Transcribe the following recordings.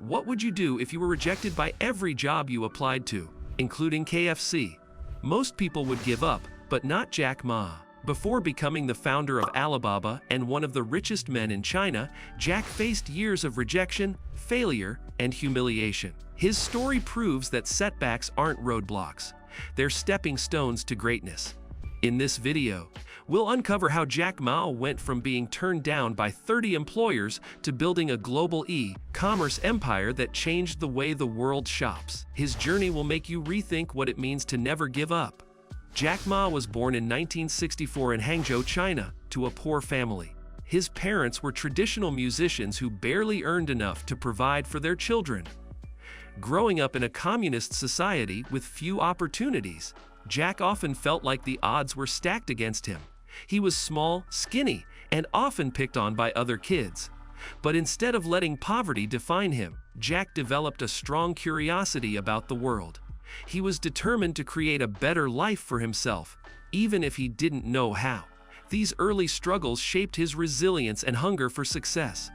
What would you do if you were rejected by every job you applied to, including KFC? Most people would give up, but not Jack Ma. Before becoming the founder of Alibaba and one of the richest men in China, Jack faced years of rejection, failure, and humiliation. His story proves that setbacks aren't roadblocks. They're stepping stones to greatness. In this video, we'll uncover how Jack Ma went from being turned down by 30 employers to building a global e-commerce empire that changed the way the world shops. His journey will make you rethink what it means to never give up. Jack Ma was born in 1964 in Hangzhou, China, to a poor family. His parents were traditional musicians who barely earned enough to provide for their children. Growing up in a communist society with few opportunities, Jack often felt like the odds were stacked against him. He was small, skinny, and often picked on by other kids. But instead of letting poverty define him, Jack developed a strong curiosity about the world. He was determined to create a better life for himself, even if he didn't know how. These early struggles shaped his resilience and hunger for success.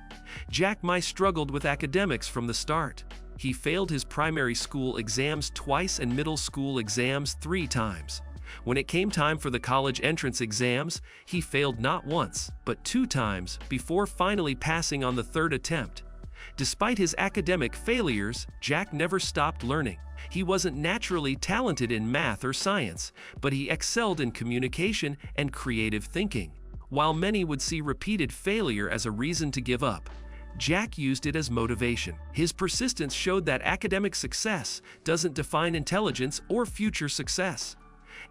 Jack Ma struggled with academics from the start. He failed his primary school exams twice and middle school exams 3 times. When it came time for the college entrance exams, he failed not once, but 2 times before finally passing on the 3rd attempt. Despite his academic failures, Jack never stopped learning. He wasn't naturally talented in math or science, but he excelled in communication and creative thinking. While many would see repeated failure as a reason to give up, Jack used it as motivation. His persistence showed that academic success doesn't define intelligence or future success.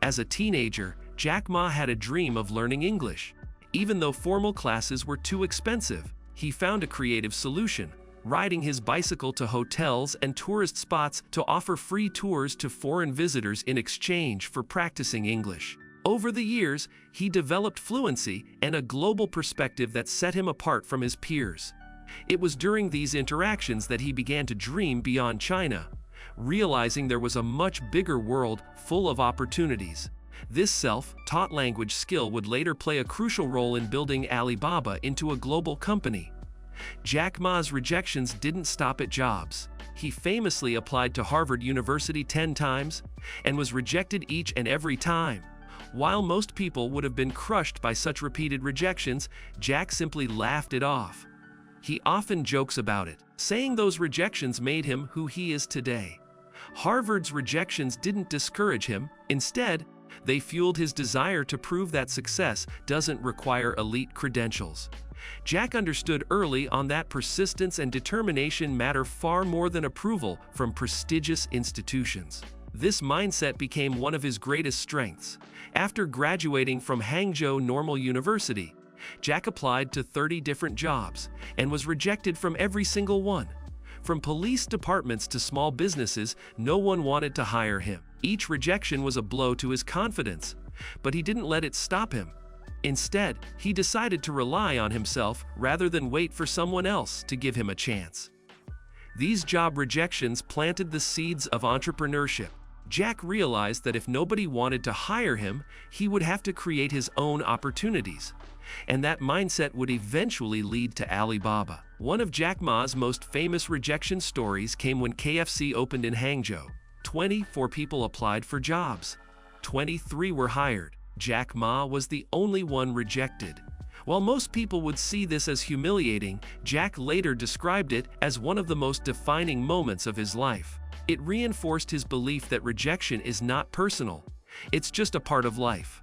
As a teenager, Jack Ma had a dream of learning English. Even though formal classes were too expensive, he found a creative solution, riding his bicycle to hotels and tourist spots to offer free tours to foreign visitors in exchange for practicing English. Over the years, he developed fluency and a global perspective that set him apart from his peers. It was during these interactions that he began to dream beyond China, realizing there was a much bigger world full of opportunities. This self-taught language skill would later play a crucial role in building Alibaba into a global company. Jack Ma's rejections didn't stop at jobs. He famously applied to Harvard University 10 times and was rejected each and every time. While most people would have been crushed by such repeated rejections, Jack simply laughed it off. He often jokes about it, saying those rejections made him who he is today. Harvard's rejections didn't discourage him. Instead, they fueled his desire to prove that success doesn't require elite credentials. Jack understood early on that persistence and determination matter far more than approval from prestigious institutions. This mindset became one of his greatest strengths. After graduating from Hangzhou Normal University, Jack applied to 30 different jobs and was rejected from every single one. From police departments to small businesses, no one wanted to hire him. Each rejection was a blow to his confidence, but he didn't let it stop him. Instead, he decided to rely on himself rather than wait for someone else to give him a chance. These job rejections planted the seeds of entrepreneurship. Jack realized that if nobody wanted to hire him, he would have to create his own opportunities. And that mindset would eventually lead to Alibaba. One of Jack Ma's most famous rejection stories came when KFC opened in Hangzhou. 24 people applied for jobs. 23 were hired. Jack Ma was the only one rejected. While most people would see this as humiliating, Jack later described it as one of the most defining moments of his life. It reinforced his belief that rejection is not personal. It's just a part of life.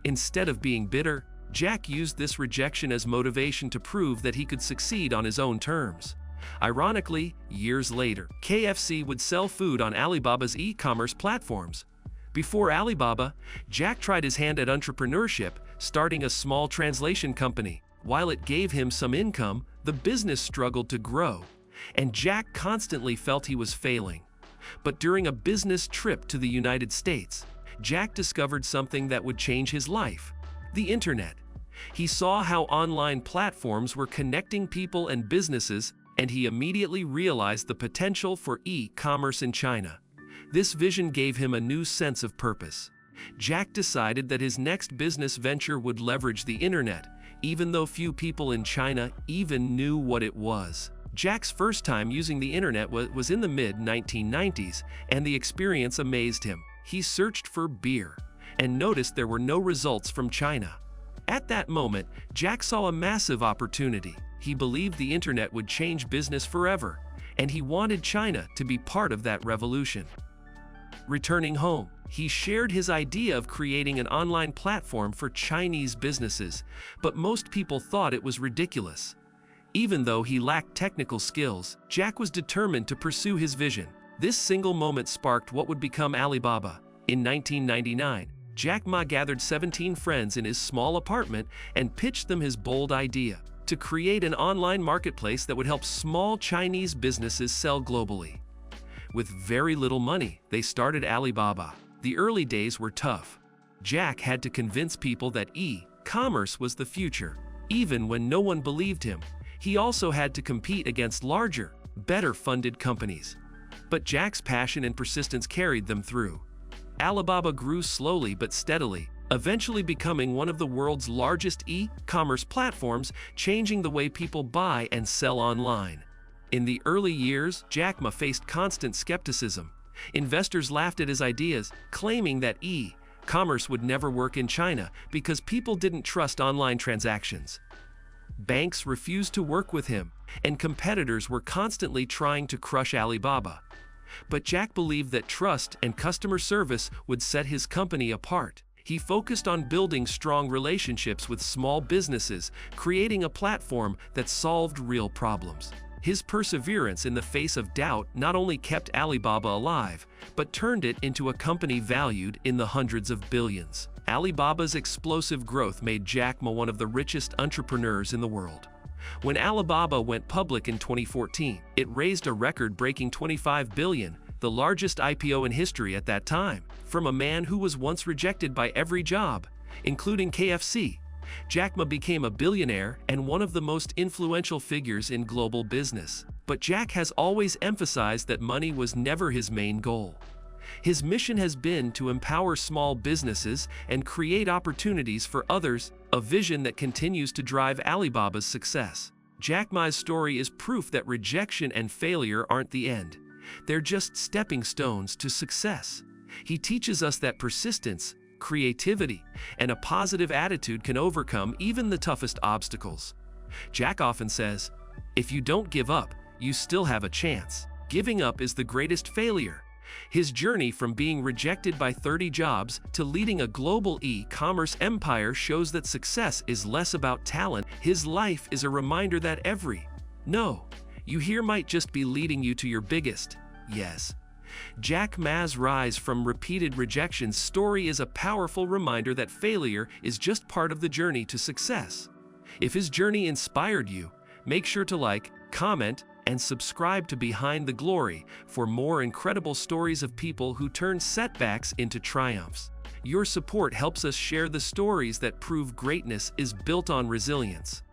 Instead of being bitter, Jack used this rejection as motivation to prove that he could succeed on his own terms. Ironically, years later, KFC would sell food on Alibaba's e-commerce platforms. Before Alibaba, Jack tried his hand at entrepreneurship, starting a small translation company. While it gave him some income, the business struggled to grow, and Jack constantly felt he was failing. But during a business trip to the United States, Jack discovered something that would change his life: the internet. He saw how online platforms were connecting people and businesses, and he immediately realized the potential for e-commerce in China. This vision gave him a new sense of purpose. Jack decided that his next business venture would leverage the internet, even though few people in China even knew what it was. Jack's first time using the internet was in the mid-1990s, and the experience amazed him. He searched for beer and noticed there were no results from China. At that moment, Jack saw a massive opportunity. He believed the internet would change business forever, and he wanted China to be part of that revolution. Returning home, he shared his idea of creating an online platform for Chinese businesses, but most people thought it was ridiculous. Even though he lacked technical skills, Jack was determined to pursue his vision. This single moment sparked what would become Alibaba. In 1999, Jack Ma gathered 17 friends in his small apartment and pitched them his bold idea to create an online marketplace that would help small Chinese businesses sell globally. With very little money, they started Alibaba. The early days were tough. Jack had to convince people that e-commerce was the future, even when no one believed him. He also had to compete against larger, better-funded companies. But Jack's passion and persistence carried them through. Alibaba grew slowly but steadily, eventually becoming one of the world's largest e-commerce platforms, changing the way people buy and sell online. In the early years, Jack Ma faced constant skepticism. Investors laughed at his ideas, claiming that e-commerce would never work in China because people didn't trust online transactions. Banks refused to work with him, and competitors were constantly trying to crush Alibaba. But Jack believed that trust and customer service would set his company apart. He focused on building strong relationships with small businesses, creating a platform that solved real problems. His perseverance in the face of doubt not only kept Alibaba alive, but turned it into a company valued in the hundreds of billions. Alibaba's explosive growth made Jack Ma one of the richest entrepreneurs in the world. When Alibaba went public in 2014, it raised a record-breaking $25 billion, the largest IPO in history at that time. From a man who was once rejected by every job, including KFC, Jack Ma became a billionaire and one of the most influential figures in global business. But Jack has always emphasized that money was never his main goal. His mission has been to empower small businesses and create opportunities for others, a vision that continues to drive Alibaba's success. Jack Ma's story is proof that rejection and failure aren't the end. They're just stepping stones to success. He teaches us that persistence, creativity, and a positive attitude can overcome even the toughest obstacles. Jack often says, "If you don't give up, you still have a chance. Giving up is the greatest failure." His journey from being rejected by 30 jobs to leading a global e-commerce empire shows that success is less about talent. His life is a reminder that every "no" you hear might just be leading you to your biggest "yes." Jack Ma's rise from repeated rejections story is a powerful reminder that failure is just part of the journey to success. If his journey inspired you, make sure to like, comment, and subscribe to Behind the Glory for more incredible stories of people who turn setbacks into triumphs. Your support helps us share the stories that prove greatness is built on resilience.